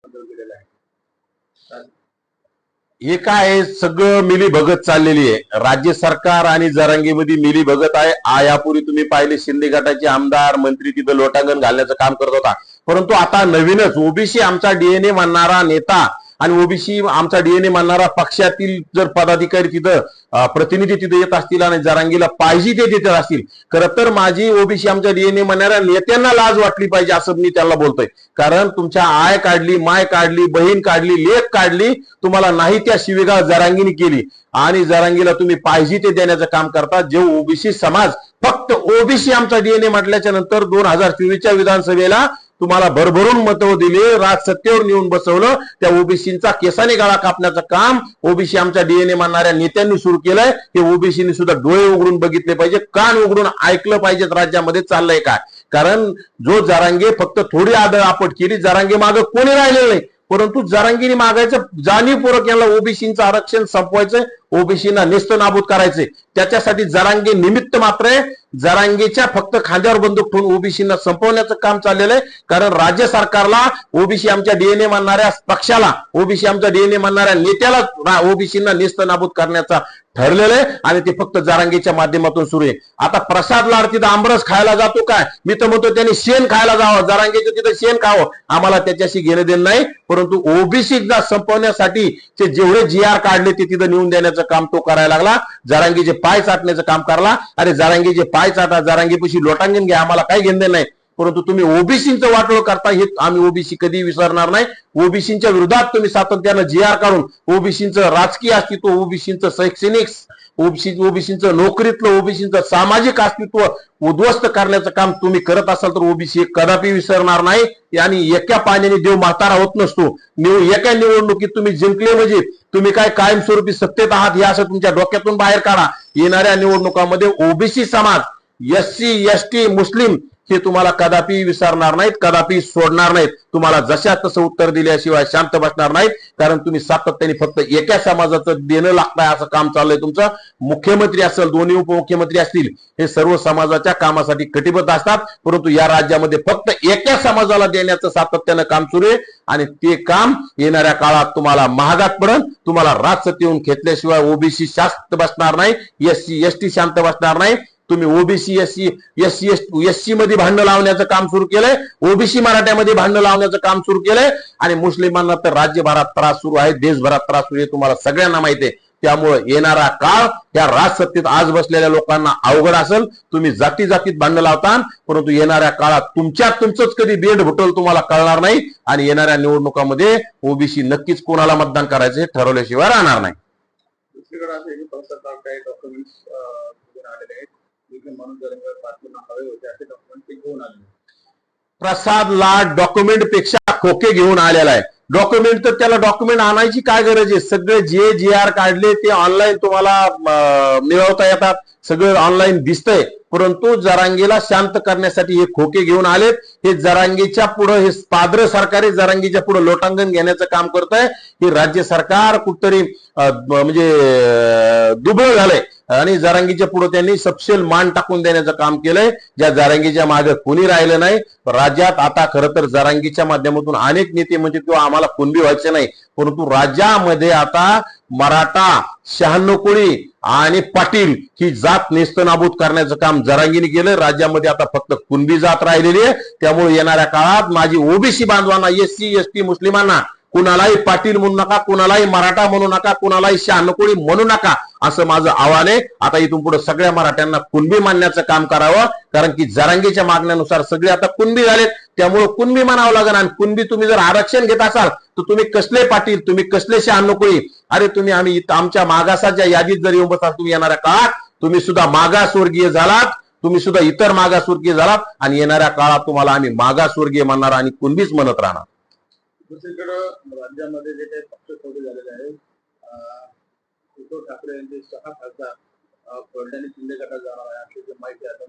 बदल केलेला आहे? हे काय सगळं मिली भगत चाललेली आहे. राज्य सरकार आणि जरांगीमध्ये मिली भगत आहे. यापूर्वी तुम्ही पाहिले शिंदे गटाचे आमदार मंत्री तिथं लोटांगण घालण्याचं काम करत होता. परंतु आता नवीनच ओबीसी आमचा डीएनए मानणारा नेता आणि ओबीसी आमचा डीएनए मानणारा पक्षातील जर पदाधिकारी तिथं प्रतिनिधी तिथे येत असतील आणि जरांगीला पाहिजे ते देत असतील, खरं तर माझी ओबीसी आमच्या डीएनए म्हणणाऱ्या नेत्यांना लाज वाटली पाहिजे असं मी त्यांना बोलतोय. कारण तुमच्या आय काढली, माय काढली, बहीण काढली, लेक काढली, तुम्हाला नाही त्या शिवीगाळ जरांगीने केली आणि जरांगीला तुम्ही पाहिजे ते देण्याचं काम करता. जे ओबीसी समाज फक्त ओबीसी आमचा डीएनए म्हटल्याच्या नंतर 2024च्या विधानसभेला तुम्हाला भरभरून मतं दिली, राज सत्तेवर नेऊन बसवलं. त्या ओबीसींचा केसाने गाळा कापण्याचं काम ओबीसी आमच्या डीएनए मानणाऱ्या नेत्यांनी सुरू केलंय. हे ओबीसीने सुद्धा डोळे उघडून बघितले पाहिजे, कान उघडून ऐकलं पाहिजेत राज्यामध्ये चाललंय काय. कारण जो जरांगे फक्त थोडी आदळ आपट केली, जरांगे मागं कोणी राहिलेलं नाही. परंतु जरांगीने मागायचं जाणीवपूर्वक याला ओबीसींचं आरक्षण संपवायचंय, ओबीसींना नेस्त नाबूद करायचंय. त्याच्यासाठी जरांगे निमित्त मात्र आहे. जरांगेच्या फक्त खांद्यावर बंदूक ठेवून ओबीसींना संपवण्याचं काम चाललेलं आहे. कारण राज्य सरकारला ओबीसी आमच्या डीएनए मानणाऱ्या पक्षाला, ओबीसी आमच्या डीएनए मानणाऱ्या नेत्याला ओबीसींना नेस्त नाबूद करण्याचा ठरलेलं आहे आणि ते फक्त जरांगेच्या माध्यमातून सुरू आहे. आता प्रसाद लाड तिथं आमरस खायला जातो काय, मी तर म्हणतो त्यांनी शेण खायला जावं, जरांगेचं तिथं शेण खावं, आम्हाला त्याच्याशी घेणं देणं नाही. परंतु ओबीसीला संपवण्यासाठी ते जेवढे जीआर काढले ते तिथं नेऊन देण्याचं काम तो करायला लागला. जरांगीचे पाय चाटण्याचं काम करला. अरे जरांगीचे पाय चाटा, जरांगीपाशी लोटांगण घ्या, आम्हाला काही घेणं नाही. परंतु तुम्ही ओबीसींचं वाटोळ करता हे आम्ही ओबीसी कधी विसरणार नाही. ओबीसींच्या विरोधात तुम्ही सातत्यानं जीआर काढून ओबीसींचं राजकीय अस्तित्व, ओबीसींचं शैक्षणिक, ओबीसींचं नोकरीतलं, ओबीसींचं सामाजिक अस्तित्व उद्ध्वस्त करण्याचं काम तुम्ही करत असाल तर ओबीसी कदापि विसरणार नाही. आणि एका पाण्याने देव म्हातारा होत नसतो. एका निवडणुकीत तुम्ही जिंकले म्हणजे तुम्ही काय कायमस्वरूपी सत्तेत आहात हे असं तुमच्या डोक्यातून बाहेर काढा. येणाऱ्या निवडणुकांमध्ये ओबीसी समाज, एससी, एसटी, मुस्लिम हे तुम्हाला कदापि विसरणार नाहीत, कदापि सोडणार नाहीत. तुम्हाला जशा तसं उत्तर दिल्याशिवाय शांत बसणार नाहीत. कारण तुम्ही सातत्याने फक्त एका समाजाचं देणं लागताय असं काम चाललंय तुमचं. मुख्यमंत्री असेल, दोन्ही उपमुख्यमंत्री असतील, हे सर्व समाजाच्या कामासाठी कटिबद्ध असतात. परंतु या राज्यामध्ये फक्त एका समाजाला देण्याचं सातत्यानं काम सुरू आहे आणि ते काम येणाऱ्या काळात तुम्हाला महागात पडल. तुम्हाला राजसत्तेत येऊन घेतल्याशिवाय ओबीसी शांत बसणार नाही, एससी एसटी शांत बसणार नाही. तुम्ही ओबीसी एससी मध्ये भांडण लावण्याचं काम सुरू केलंय, ओबीसी मराठ्यामध्ये भांडण लावण्याचं काम सुरू केलंय आणि मुस्लिमांना तर राज्यभरात त्रास सुरू आहे, देशभरात त्रास सुरू आहे, तुम्हाला सगळ्यांना माहिती आहे. त्यामुळे येणारा काळ त्या राजसत्तेत आज बसलेल्या लोकांना अवघड असेल. तुम्ही जाती जातीत भांडण लावता, परंतु येणाऱ्या काळात तुमचंच कधी बेंड फुटल तुम्हाला कळणार नाही आणि येणाऱ्या निवडणुकांमध्ये ओबीसी नक्कीच कोणाला मतदान करायचं हे ठरवल्याशिवाय राहणार नाही. दुसरीकडे असं आहे की सरकार काही डॉक्युमेंट्स आलेले आहेत, म्हणून जर हवे होते असे डॉक्युमेंट ते घेऊन आले. प्रसाद लाड डॉक्युमेंट पेक्षा खोके घेऊन आलेला आहे. डॉक्युमेंट तर त्याला डॉक्युमेंट आणायची काय गरज आहे. सगळे जे जीआर काढले ते ऑनलाईन तुम्हाला मिळवता येतात, सगळं ऑनलाईन दिसतंय. परंतु जरांगीला शांत करण्यासाठी हे खोके घेऊन आलेत. हे जरांगीच्या पुढे, हे पाद्र सरकारी जरांगीच्या पुढे लोटांगण घेण्याचं काम करत आहे. हे राज्य सरकार कुठतरी म्हणजे दुबळ झालंय आणि जरांगीच्या पुढे त्यांनी सपशेल मान टाकून देण्याचं काम केलंय. ज्या जरांगीच्या मागे कोणी राहिलं नाही राज्यात. आता खरं तर जरांगीच्या माध्यमातून अनेक नेते म्हणजे किंवा आम्हाला कुणबी व्हायचे नाही, परंतु राज्यामध्ये आता मराठा, शहाण्णव कोळी आणि पाटील ही जात नेस्तनाबूत करण्याचं काम जरांगीने केलं. राज्यामध्ये आता फक्त कुणबी जात राहिलेली आहे. त्यामुळे येणाऱ्या काळात माझी ओबीसी बांधवांना, एससी एसटी मुस्लिमांना कुणालाही पाटील म्हणू नका, कुणालाही मराठा म्हणू नका, कुणालाही शहाण्णव कोळी म्हणू नका असं माझं आव्हान आहे. आता इथून पुढे सगळ्या मराठ्यांना कुणबी मानण्याचं काम करावं. कारण की जरांगीच्या मागण्यानुसार सगळे आता कुणबी झालेत. त्यामुळे कुणबी मानावं लागेल. आणि कुणबी तुम्ही जर आरक्षण घेत असाल तर तुम्ही कसले पाटील, तुम्ही कसले शहाण्णव कोळी, अरे तुम्ही आम्ही आमच्या मागासाच्या यादीत जर येऊन बसाल, तुम्ही येणाऱ्या काळात तुम्ही सुद्धा मागासवर्गीय झालात, तुम्ही सुद्धा इतर मागासवर्गीय झालात आणि येणाऱ्या काळात तुम्हाला आम्ही मागासवर्गीय म्हणणार आणि कुणबीच म्हणत राहणार. दुसरीकडे राज्यामध्ये जे काही पक्ष थोडे झालेले आहेत, उद्धव ठाकरे यांचे 6 खासदार फडणवीस शिंदे गटात जाणार आहे अशी माहिती आता.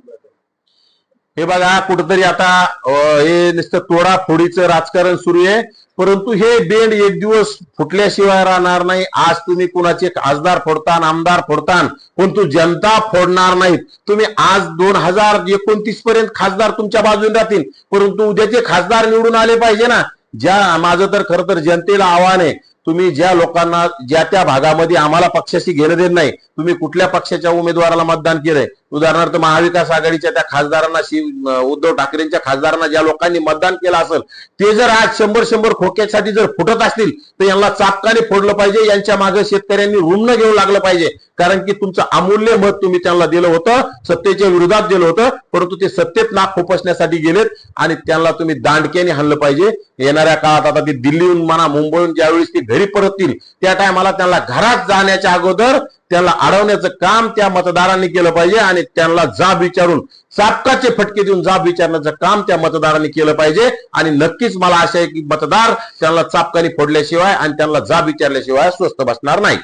हे बघा कुठेतरी आता हे नुसतं तोडाफोडीचं राजकारण सुरू आहे. परंतु हे बेंड एक दिवस फुटल्याशिवाय राहणार नाही. आज तुम्ही कुणाचे खासदार फोडतान, आमदार फोडतान, परंतु जनता फोडणार नाहीत. तुम्ही आज 2029 पर्यंत खासदार तुमच्या बाजूने राहतील, परंतु उद्याचे खासदार निवडून आले पाहिजे ना. माझं तर खरं तर जनतेला आव्हान आहे, तुम्ही ज्या लोकांना ज्या त्या भागामध्ये आम्हाला पक्षाशी घेणं देत नाही, तुम्ही कुठल्या पक्षाच्या उमेदवाराला मतदान केलंय, उदाहरणार्थ महाविकास आघाडीच्या त्या खासदारांना, उद्धव ठाकरेंच्या खासदारांना ज्या लोकांनी मतदान केलं असेल, ते जर आज 100 खोक्यासाठी जर फुटत असतील तर यांना चापकाने फोडलं पाहिजे. यांच्या मागे शेतकऱ्यांनी रुमणं घेऊन लागलं पाहिजे, कारण की तुमचं अमूल्य मत तुम्ही त्यांना दिलं होतं, सत्तेच्या विरोधात दिलं होतं, परंतु ते सत्तेत नाक खुपसण्यासाठी गेलेत आणि त्यांना तुम्ही दांडक्याने हाणलं पाहिजे. येणाऱ्या काळात आता ते दिल्लीहून म्हणा मुंबईहून ज्यावेळेस ते घरी परततील त्या टायमाला त्यांना घरात जाण्याच्या अगोदर त्यांना अडवण्याचं काम त्या मतदारांनी केलं पाहिजे आणि त्यांना जाब विचारून चापकाचे फटके देऊन जाब विचारण्याचं काम त्या मतदारांनी केलं पाहिजे. आणि नक्कीच मला आशा आहे की मतदार त्यांना चापकाने फोडल्याशिवाय आणि त्यांना जाब विचारल्याशिवाय स्वस्थ बसणार नाही.